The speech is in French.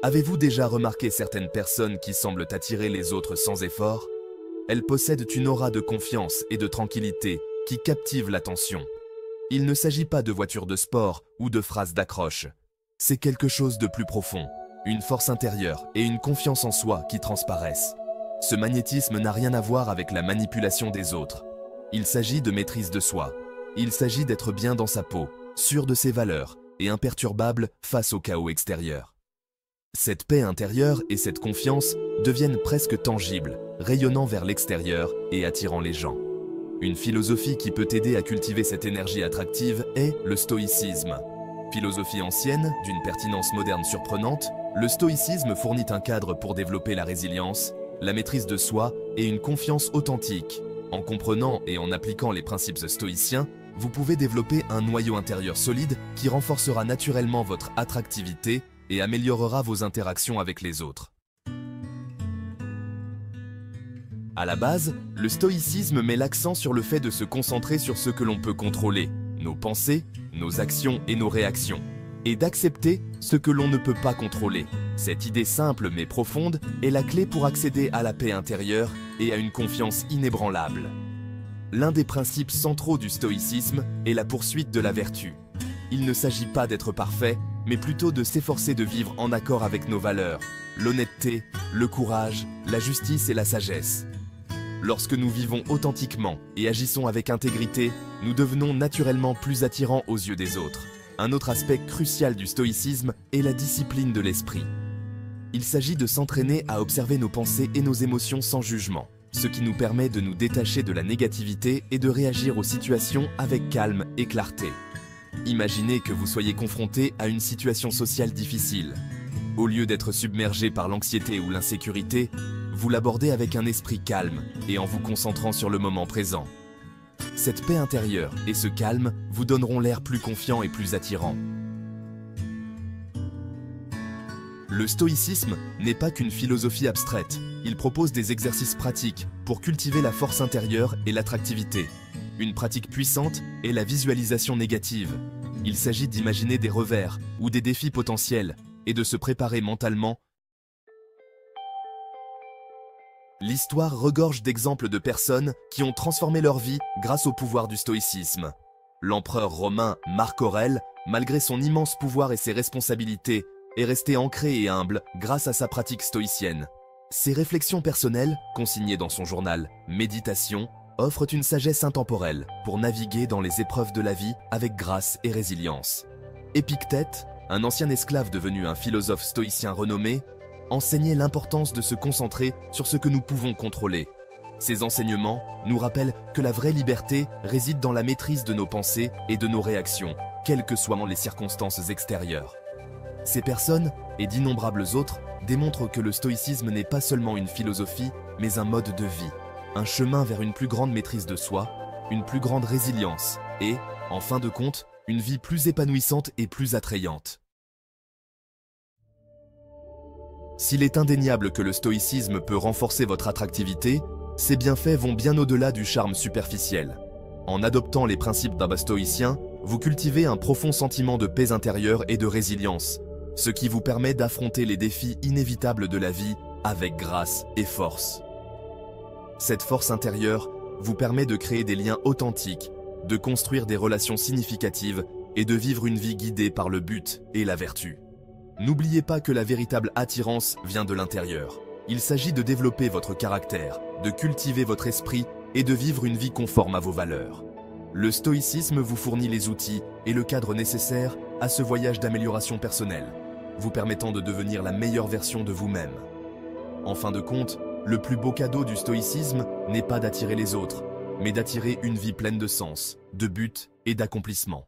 Avez-vous déjà remarqué certaines personnes qui semblent attirer les autres sans effort? Elles possèdent une aura de confiance et de tranquillité qui captive l'attention. Il ne s'agit pas de voitures de sport ou de phrases d'accroche. C'est quelque chose de plus profond, une force intérieure et une confiance en soi qui transparaissent. Ce magnétisme n'a rien à voir avec la manipulation des autres. Il s'agit de maîtrise de soi. Il s'agit d'être bien dans sa peau, sûr de ses valeurs et imperturbable face au chaos extérieur. Cette paix intérieure et cette confiance deviennent presque tangibles, rayonnant vers l'extérieur et attirant les gens. Une philosophie qui peut aider à cultiver cette énergie attractive est le stoïcisme. Philosophie ancienne, d'une pertinence moderne surprenante, le stoïcisme fournit un cadre pour développer la résilience, la maîtrise de soi et une confiance authentique. En comprenant et en appliquant les principes stoïciens, vous pouvez développer un noyau intérieur solide qui renforcera naturellement votre attractivité et améliorera vos interactions avec les autres. À la base, le stoïcisme met l'accent sur le fait de se concentrer sur ce que l'on peut contrôler, nos pensées, nos actions et nos réactions, et d'accepter ce que l'on ne peut pas contrôler. Cette idée simple mais profonde est la clé pour accéder à la paix intérieure et à une confiance inébranlable. L'un des principes centraux du stoïcisme est la poursuite de la vertu. Il ne s'agit pas d'être parfait, mais plutôt de s'efforcer de vivre en accord avec nos valeurs, l'honnêteté, le courage, la justice et la sagesse. Lorsque nous vivons authentiquement et agissons avec intégrité, nous devenons naturellement plus attirants aux yeux des autres. Un autre aspect crucial du stoïcisme est la discipline de l'esprit. Il s'agit de s'entraîner à observer nos pensées et nos émotions sans jugement, ce qui nous permet de nous détacher de la négativité et de réagir aux situations avec calme et clarté. Imaginez que vous soyez confronté à une situation sociale difficile. Au lieu d'être submergé par l'anxiété ou l'insécurité, vous l'abordez avec un esprit calme et en vous concentrant sur le moment présent. Cette paix intérieure et ce calme vous donneront l'air plus confiant et plus attirant. Le stoïcisme n'est pas qu'une philosophie abstraite. Il propose des exercices pratiques pour cultiver la force intérieure et l'attractivité. Une pratique puissante est la visualisation négative. Il s'agit d'imaginer des revers ou des défis potentiels et de se préparer mentalement. L'histoire regorge d'exemples de personnes qui ont transformé leur vie grâce au pouvoir du stoïcisme. L'empereur romain Marc Aurèle, malgré son immense pouvoir et ses responsabilités, est resté ancré et humble grâce à sa pratique stoïcienne. Ses réflexions personnelles, consignées dans son journal « Méditation », offrent une sagesse intemporelle pour naviguer dans les épreuves de la vie avec grâce et résilience. Épictète, un ancien esclave devenu un philosophe stoïcien renommé, enseignait l'importance de se concentrer sur ce que nous pouvons contrôler. Ces enseignements nous rappellent que la vraie liberté réside dans la maîtrise de nos pensées et de nos réactions, quelles que soient les circonstances extérieures. Ces personnes, et d'innombrables autres, démontrent que le stoïcisme n'est pas seulement une philosophie, mais un mode de vie, un chemin vers une plus grande maîtrise de soi, une plus grande résilience et, en fin de compte, une vie plus épanouissante et plus attrayante. S'il est indéniable que le stoïcisme peut renforcer votre attractivité, ses bienfaits vont bien au-delà du charme superficiel. En adoptant les principes d'un stoïcien, vous cultivez un profond sentiment de paix intérieure et de résilience, ce qui vous permet d'affronter les défis inévitables de la vie avec grâce et force. Cette force intérieure vous permet de créer des liens authentiques, de construire des relations significatives et de vivre une vie guidée par le but et la vertu. N'oubliez pas que la véritable attirance vient de l'intérieur. Il s'agit de développer votre caractère, de cultiver votre esprit et de vivre une vie conforme à vos valeurs. Le stoïcisme vous fournit les outils et le cadre nécessaires à ce voyage d'amélioration personnelle, vous permettant de devenir la meilleure version de vous-même. En fin de compte, le plus beau cadeau du stoïcisme n'est pas d'attirer les autres, mais d'attirer une vie pleine de sens, de but et d'accomplissement.